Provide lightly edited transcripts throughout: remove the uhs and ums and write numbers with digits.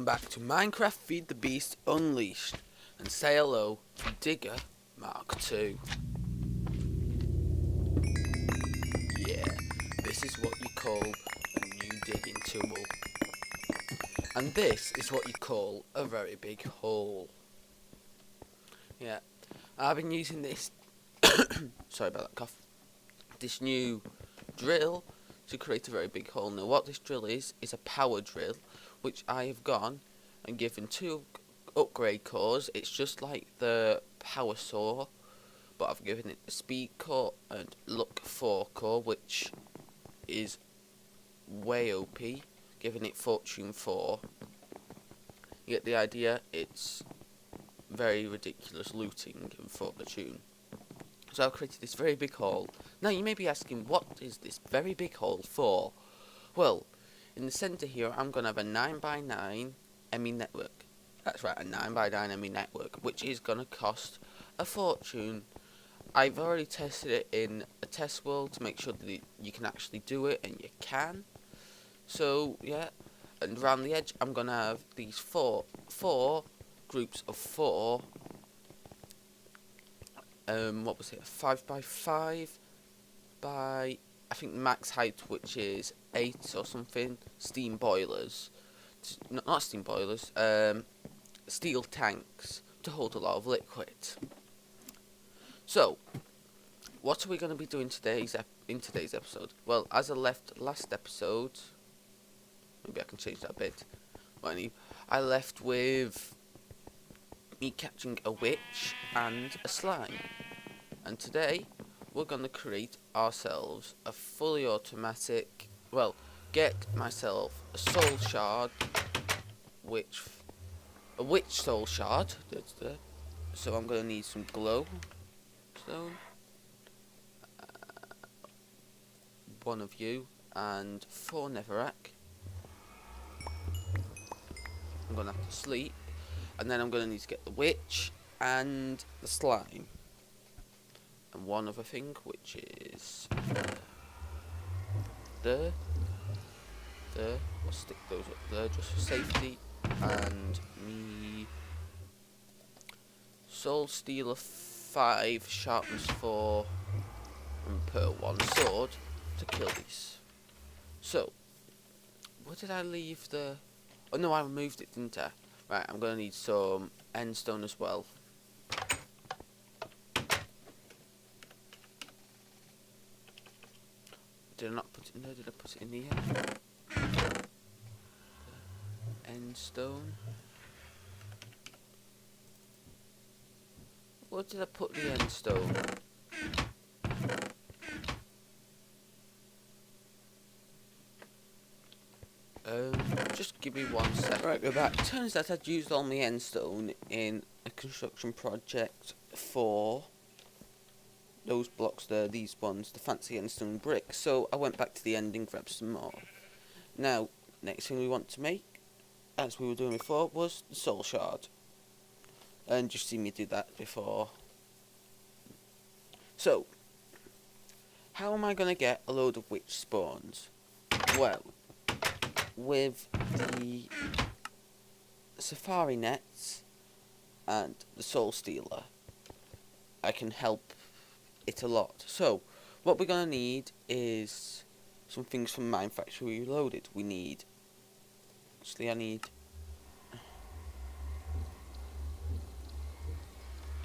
back to Minecraft Feed the Beast Unleashed, and say hello to Digger Mark II. Yeah, this is what you call a new digging tool. And this is what you call a very big hole. Yeah, I've been using this, sorry about that cough, this new drill to create a very big hole. Now what this drill is a power drill, which I have gone and given 2 upgrade cores. It's just like the power saw, but I've given it a speed core and luck 4 core, which is way OP, giving it fortune 4. You get the idea? It's very ridiculous looting and fortune. So I've created this very big hole. Now you may be asking, what is this very big hole for? Well, in the centre here I'm going to have a 9x9 ME network. That's right, a 9x9 ME network, which is going to cost a fortune. I've already tested it in a test world to make sure that you can actually do it, and you can. So yeah, and around the edge I'm going to have these four groups of 4. What was it? 5x5 by, I think, max height, which is 8 or something. Steam boilers, not steam boilers. Steel tanks to hold a lot of liquid. So, what are we going to be doing in today's episode? Well, as I left last episode, maybe I can change that a bit. I left with me catching a witch and a slime. And today, we're going to create ourselves a fully automatic, well, get myself a soul shard, a witch soul shard. So I'm going to need some glowstone, 1 of you, and 4 netherrack. I'm going to have to sleep. And then I'm going to need to get the witch and the slime. And one other thing, which is we'll stick those up there just for safety. And me soul stealer 5, sharpness 4, and pearl 1 sword to kill these. So, where did I leave the... Oh no, I removed it, didn't I? Right, I'm going to need some endstone as well. Did I not put it in there? Did I put it in here? Endstone. Where did I put the endstone? Just give me 1 sec. Right, we're back. Turns out I'd used all my endstone in a construction project for those blocks there, these ones, the fancy endstone bricks. So I went back to the end and grabbed some more. Now, next thing we want to make, as we were doing before, was the soul shard. And you've seen me do that before. So, how am I going to get a load of witch spawns? Well, with the safari nets and the soul stealer, I can help it a lot. So what we're going to need is some things from Mine Factory Reloaded. We need, actually I need,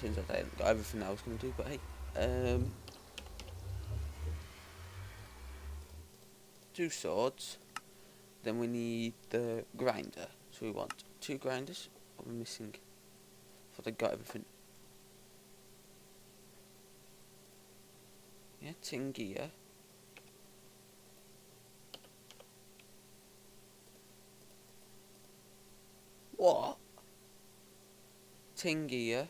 turns out I haven't got everything I was going to do, but hey, 2 swords. Then we need the grinder. So we want 2 grinders. What am I missing? I thought I got everything. Yeah, tin gear. What? Tin gear.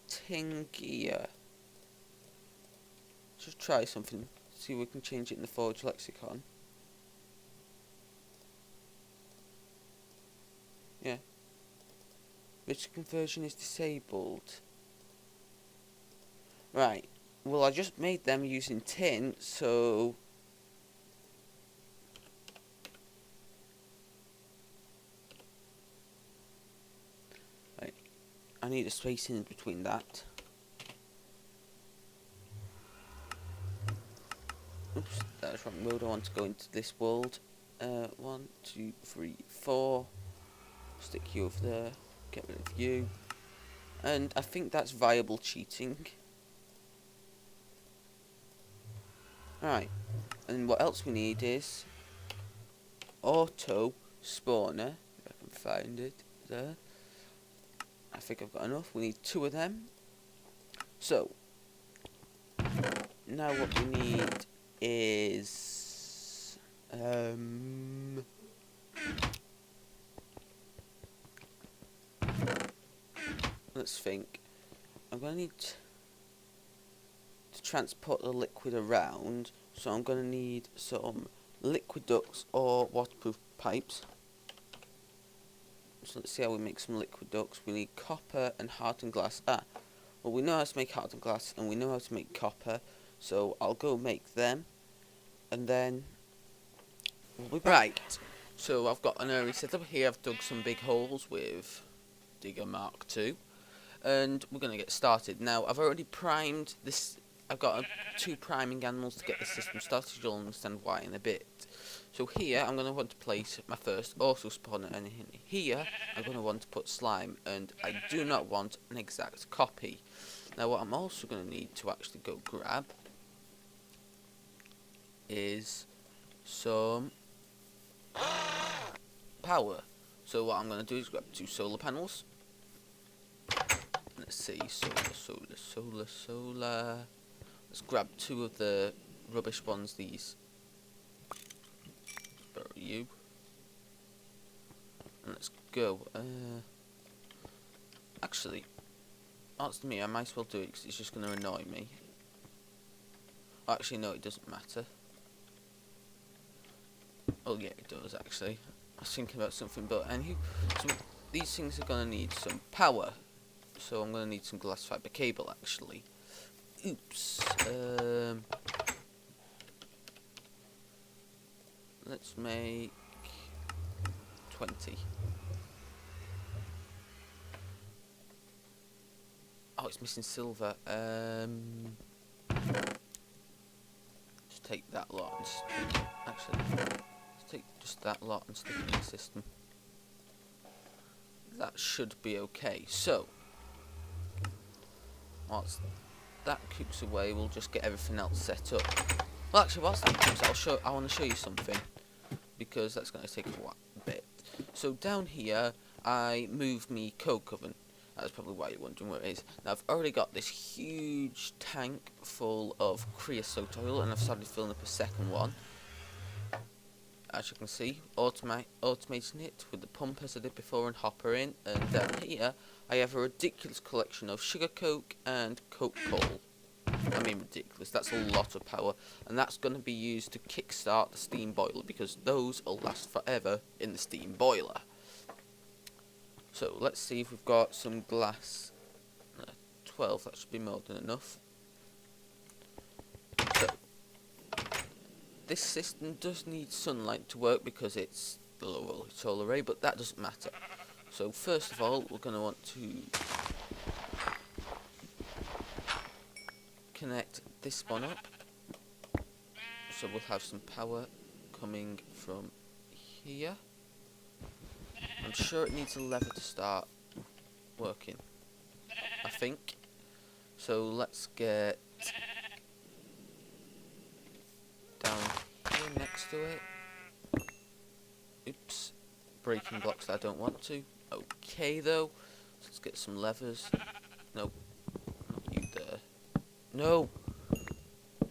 Tin gear. Just try something. See if we can change it in the Forge lexicon. Yeah. Which conversion is disabled? Right. Well, I just made them using tin, so I need a space in between that. Oops, that's wrong mode. I want to go into this world. 1, 2, 3, 4. Stick you over there. Get rid of you. And I think that's viable cheating. Alright. And what else we need is auto spawner. If I can find it there. I think I've got enough. We need 2 of them. So now what we need is let's think. I'm gonna need to transport the liquid around, so I'm gonna need some liquid ducts or waterproof pipes. So let's see how we make some liquid ducts. We need copper and hardened glass. Well, we know how to make hardened glass and we know how to make copper, so I'll go make them, and then we'll be back. Right, so I've got an area set up here. I've dug some big holes with Digger Mark II, and we're going to get started. Now, I've already primed this. I've got 2 priming animals to get the system started. You'll understand why in a bit. So here, I'm going to want to place my first auto spawner, and here, I'm going to want to put slime, and I do not want an exact copy. Now, what I'm also going to need to actually go grab is some power. So what I'm going to do is grab 2 solar panels. Let's see, solar. Let's grab 2 of the rubbish ones, these. Bury you. And let's go. Actually, that's me. I might as well do it because it's just going to annoy me. Actually, no, it doesn't matter. Oh yeah, it does actually. I was thinking about something, but anywho, so these things are going to need some power. So I'm going to need some glass fiber cable actually. Oops. Let's make 20. Oh, it's missing silver. Just take that lot and actually, let's take just that lot and stick it in the system. That should be okay. So, whilst that cooks away, we'll just get everything else set up. Well, actually, whilst that cooks, I want to show you something, because that's going to take a bit. So down here, I moved me coke oven. That's probably why you're wondering where it is. Now, I've already got this huge tank full of creosote oil, and I've started filling up a second one. As you can see, automating it with the pump as I did before and hopper in. And down here, I have a ridiculous collection of sugar coke and coke coal. I mean ridiculous, that's a lot of power. And that's going to be used to kickstart the steam boiler, because those will last forever in the steam boiler. So let's see if we've got some glass. 12, that should be more than enough. So this system does need sunlight to work because it's the low voltage solar array, but that doesn't matter. So first of all, we're going to want to connect this one up. So we'll have some power coming from here. I'm sure it needs a lever to start working, I think. So let's get down here next to it. Oops, breaking blocks that I don't want to. Okay though, so let's get some levers. Nope, not you there. No,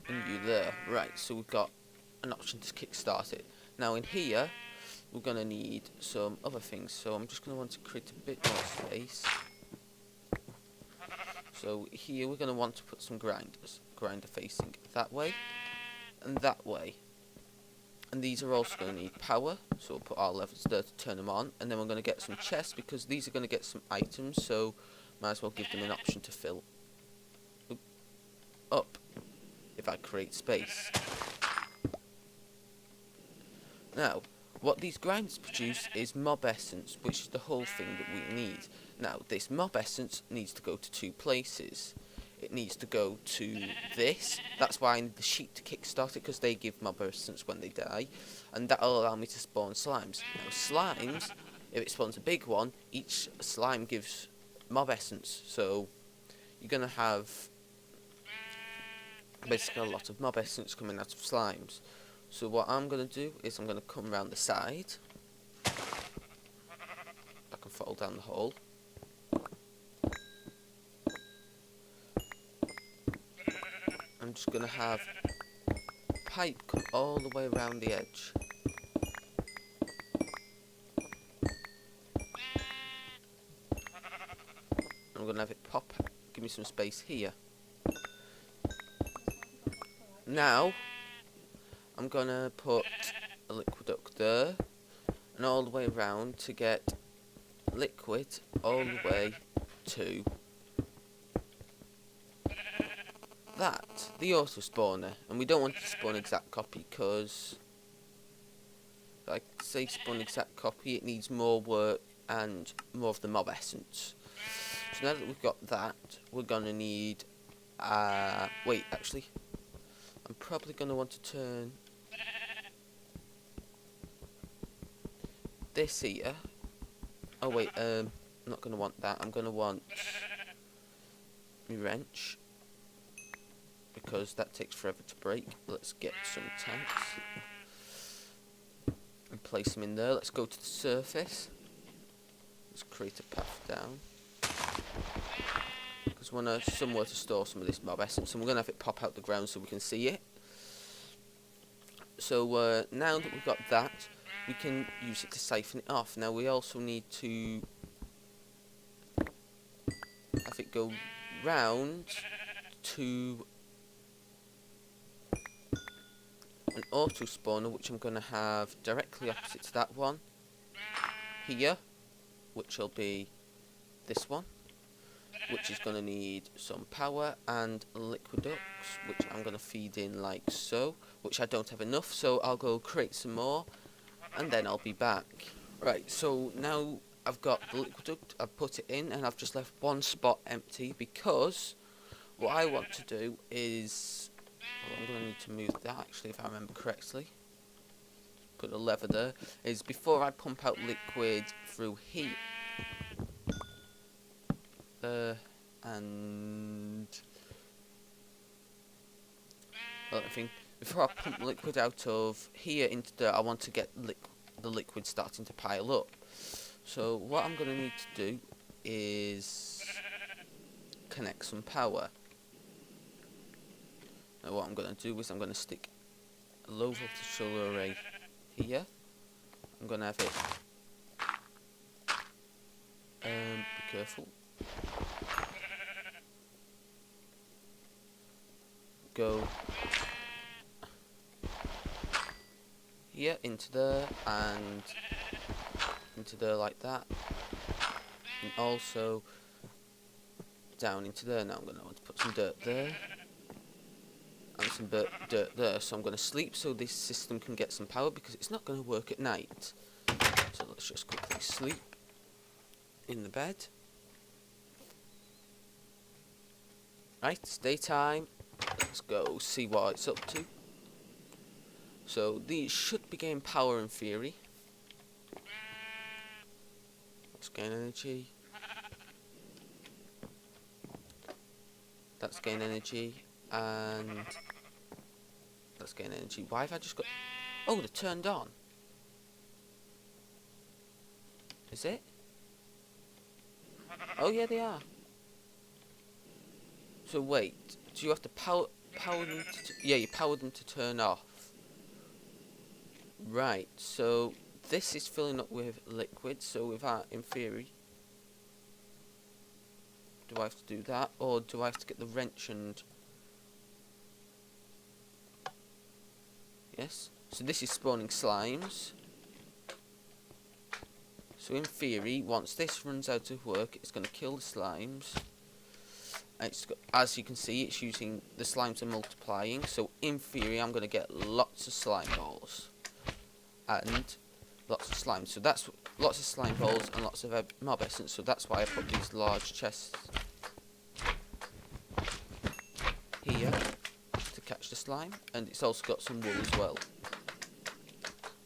and you there. Right, so we've got an option to kickstart it. Now in here, we're going to need some other things, so I'm just going to want to create a bit more space. So here we're going to want to put some grinders. Grinder facing that way and that way. And these are also going to need power, so we'll put our levers there to turn them on. And then we're going to get some chests, because these are going to get some items, so might as well give them an option to fill up if I create space. Now, what these grinders produce is mob essence, which is the whole thing that we need. Now, this mob essence needs to go to 2 places. It needs to go to this. That's why I need the sheep to kickstart it, because they give mob essence when they die. And that'll allow me to spawn slimes. Now, slimes, if it spawns a big one, each slime gives mob essence. So, you're going to have basically a lot of mob essence coming out of slimes. So what I'm going to do is I'm going to come around the side. I can fall down the hole. I'm just going to have pipe come all the way around the edge. I'm going to have it pop, give me some space here. Now, I'm going to put a liquid duct there, and all the way around to get liquid all the way to that, the auto spawner. And we don't want to spawn exact copy, because like say spawn exact copy, it needs more work and more of the mob essence. So now that we've got that, we're gonna need wait, actually I'm probably gonna want to turn this here. Oh wait, I'm not gonna want that. I'm gonna want my wrench, because that takes forever to break. Let's get some tanks and place them in there. Let's go to the surface. Let's create a path down, because we want somewhere to store some of this mob essence, and we're going to have it pop out the ground so we can see it. So now that we've got that, we can use it to siphon it off. Now we also need to have it go round to an auto spawner, which I'm going to have directly opposite to that one here, which will be this one, which is going to need some power and liquid ducts, which I'm going to feed in like so, which I don't have enough, so I'll go create some more and then I'll be back. Right, so now I've got the liquid duct, I've put it in, and I've just left one spot empty, because what I want to do is, well, I'm going to need to move that actually, if I remember correctly. Put a lever there. Is before I pump out liquid through here, and well, I think before I pump liquid out of here into there, I want to get the liquid starting to pile up. So what I'm going to need to do is connect some power. Now what I'm going to do is I'm going to stick a low voltage solar array here. I'm going to have it, be careful, go here into there and into there like that, and also down into there. Now I'm going to want to put some dirt there and some dirt there, so I'm going to sleep so this system can get some power, because it's not going to work at night. So let's just quickly sleep in the bed. Right, it's daytime. Let's go see what it's up to. So these should be getting power in theory. Let's gain energy. That's gain energy, and let's gain energy. Why have I just got... Oh, they're turned on. Is it? Oh yeah, they are. So wait, do you have to power them to... Yeah, you power them to turn off. Right, so this is filling up with liquid, so if I, in theory, do I have to do that, or do I have to get the wrench and... Yes, so this is spawning slimes. So in theory, once this runs out of work, it's going to kill the slimes. And it's got, as you can see, it's using, the slimes are multiplying, so in theory I'm going to get lots of slime balls. And lots of slime. So that's lots of slime balls and lots of mob essence. So that's why I put these large chests here to catch the slime, and it's also got some wool as well.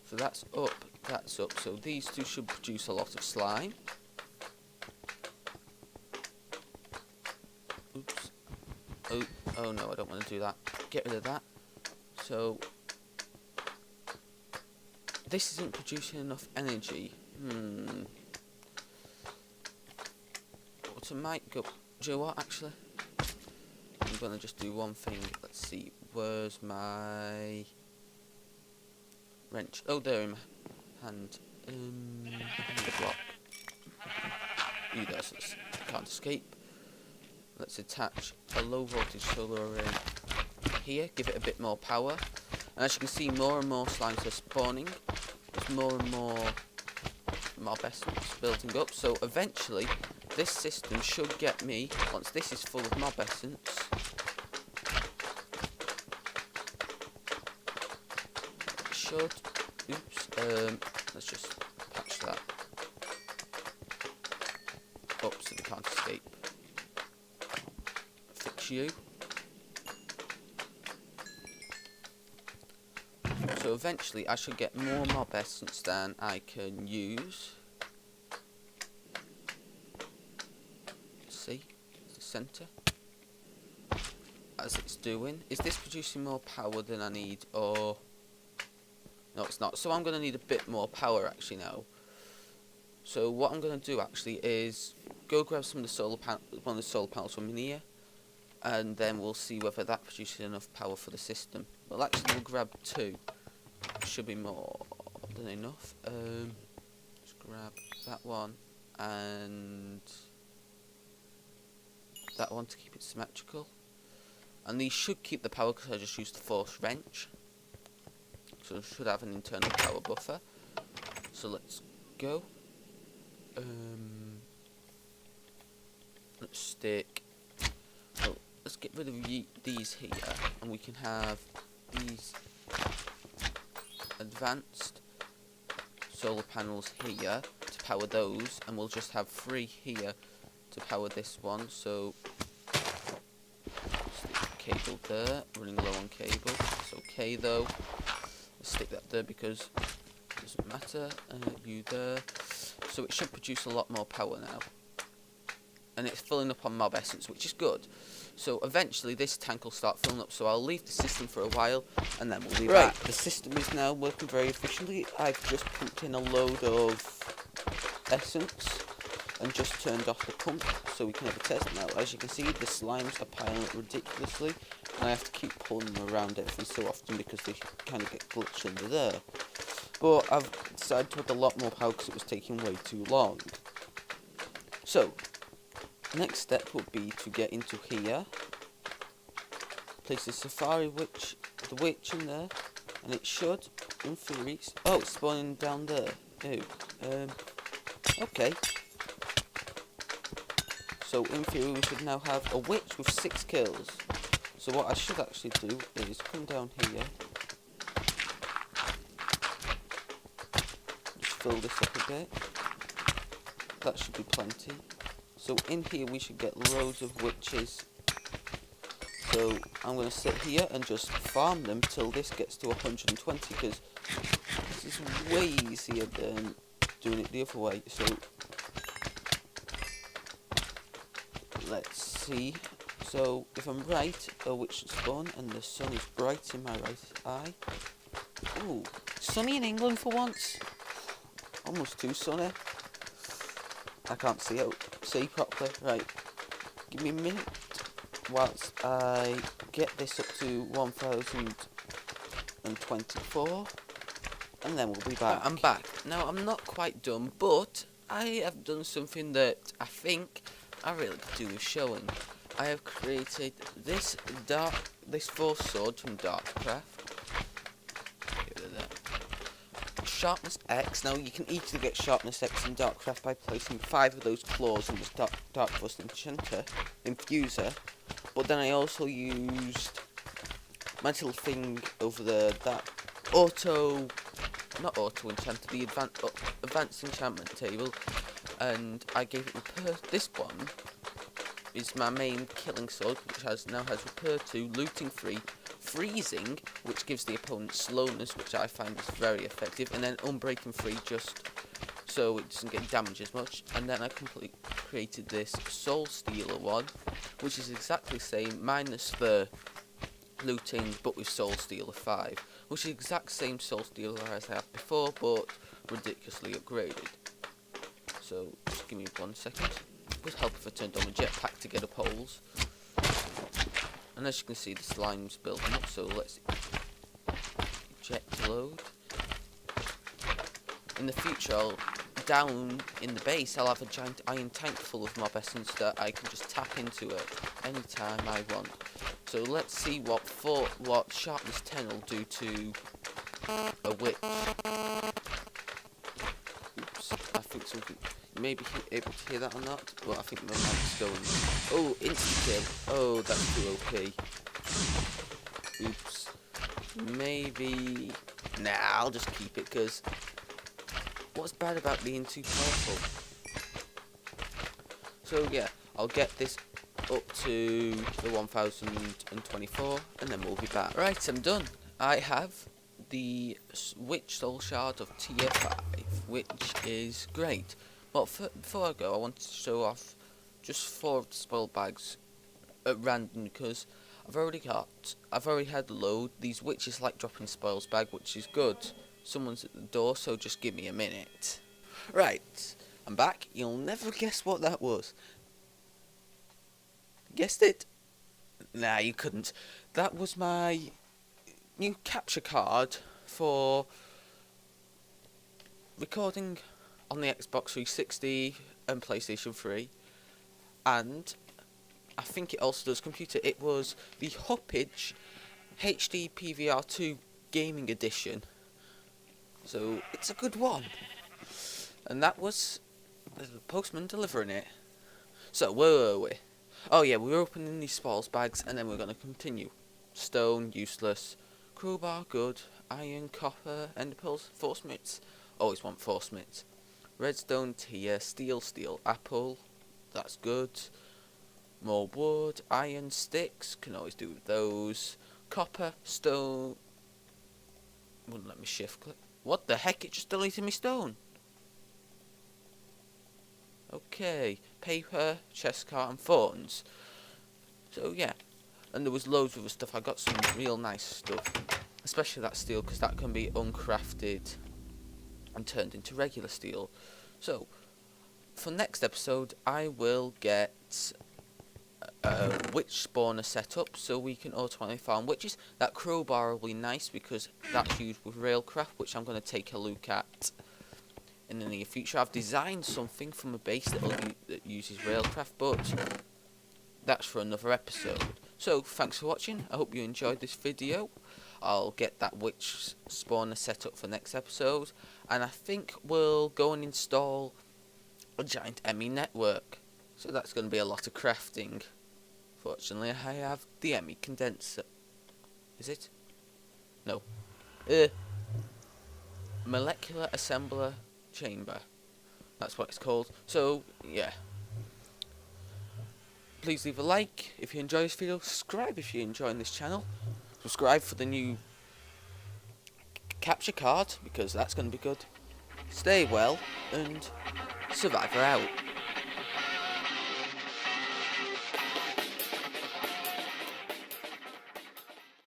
So that's up, that's up. So these two should produce a lot of slime. Oops. Oh no, I don't want to do that. Get rid of that. So this isn't producing enough energy. What I might go... Do you know what, actually? I'm going to just do one thing. Let's see. Where's my wrench? Oh, there in my hand. The block. There, so can't escape. Let's attach a low voltage solar array here. Give it a bit more power. And as you can see, more and more slimes are spawning. There's more and more mob essence building up. So eventually, this system should get me, once this is full of mob essence, it should, let's just patch that up so they can't escape. Fix you. So eventually I should get more mob essence than I can use. See, the centre. As it's doing. Is this producing more power than I need, or no, it's not. So I'm going to need a bit more power actually now. So what I'm going to do actually is go grab some of the solar one of the solar panels from in here, and then we'll see whether that produces enough power for the system. Well, actually we'll grab two. Should be more than enough. Let's grab that one and that one to keep it symmetrical. And these should keep the power because I just used the force wrench. So it should have an internal power buffer. So let's go. Let's stick. Oh, let's get rid of these here, and we can have these advanced solar panels here to power those, and we'll just have 3 here to power this one. So stick the cable there, running low on cable. It's okay though. Let's stick that there because it doesn't matter. You there. So it should produce a lot more power now. And it's filling up on mob essence, which is good. So eventually this tank will start filling up, so I'll leave the system for a while and then we'll be back. The system is now working very efficiently. I've just pumped in a load of essence and just turned off the pump so we can have a test. Now as you can see, the slimes are piling up ridiculously, and I have to keep pulling them around every so often because they kind of get glitched under there. But I've decided to add a lot more power because it was taking way too long. So next step would be to get into here, place the safari witch, the witch in there, and it should, in theory, oh, it's spawning down there. Oh, okay. So in theory we should now have a witch with 6 kills. So what I should actually do is come down here, just fill this up a bit. That should be plenty. So in here we should get loads of witches. So I'm going to sit here and just farm them till this gets to 120, because this is way easier than doing it the other way. So let's see. So if I'm right, a witch should spawn and the sun is bright in my right eye. Ooh, sunny in England for once. Almost too sunny. I can't see properly. Right, give me a minute whilst I get this up to 1024, and then we'll be back. I'm back. Now I'm not quite done, but I have done something that I think I really could do with showing. I have created this force sword from Darkcraft. Sharpness X. Now you can easily get Sharpness X in Darkcraft by placing 5 of those claws in this Dark Rust Enchanter Infuser. But then I also used my little thing over there, that auto not auto enchant, the advanced enchantment table, and I gave it this one is my main killing sword, which now has repair 2, looting 3, freezing, which gives the opponent slowness, which I find is very effective, and then unbreaking 3 just so it doesn't get damaged as much. And then I created this soul stealer one, which is exactly the same minus the looting, but with soul stealer 5, which is the exact same soul stealer as I had before, but ridiculously upgraded. So just give me 1 second. It would help if I turned on my jetpack to get up holes. And as you can see, the slime's building up, so let's jet load. In the future, down in the base, I'll have a giant iron tank full of mob essence that I can just tap into it anytime I want. So let's see what sharpness 10 will do to a witch. Oops, I think something. You may be able to hear that or not, but I think my mic's going. Oh, insta-kill. Oh, that's too OP. Oops. Maybe. Nah, I'll just keep it, because what's bad about being too powerful? So yeah, I'll get this up to the 1024, and then we'll be back. Right, I'm done. I have the Witch Soul Shard of tier 5, which is great. But before I go, I want to show off just 4 of the spoil bags at random, because I've already had a load. These witches like dropping spoils bag, which is good. Someone's at the door, so just give me a minute. Right, I'm back. You'll never guess what that was. Guessed it? Nah, you couldn't. That was my new capture card for recording on the Xbox 360 and PlayStation 3, and I think it also does computer. It was the Hoppage HD PVR2 Gaming Edition, so it's a good one. And that was the postman delivering it. So where were we? Oh yeah, we were opening these spoils bags, and then we're going to continue. Stone, useless. Crowbar, good. Iron, copper, ender pearls, force mitts. Always want force mitts. Redstone, tier. Steel, apple. That's good. More wood, iron, sticks. Can always do with those. Copper, stone. Wouldn't let me shift click. What the heck? It just deleted me stone. Okay, paper, chest cart, and thorns. So yeah, and there was loads of other stuff. I got some real nice stuff, especially that steel, because that can be uncrafted and turned into regular steel. So for next episode, I will get a witch spawner set up so we can automatically farm witches. That crowbar will be nice because that's used with railcraft, which I'm going to take a look at in the near future. I've designed something from a base that uses railcraft, but that's for another episode. So thanks for watching. I hope you enjoyed this video. I'll get that witch spawner set up for next episode, and I think we'll go and install a giant ME network. So that's going to be a lot of crafting. Fortunately, I have the ME condenser. Is it? No. Molecular assembler chamber. That's what it's called. So yeah, please leave a like if you enjoy this video. Subscribe if you're enjoying this channel. Subscribe for the new capture card, because that's going to be good. Stay well, and Survivor out.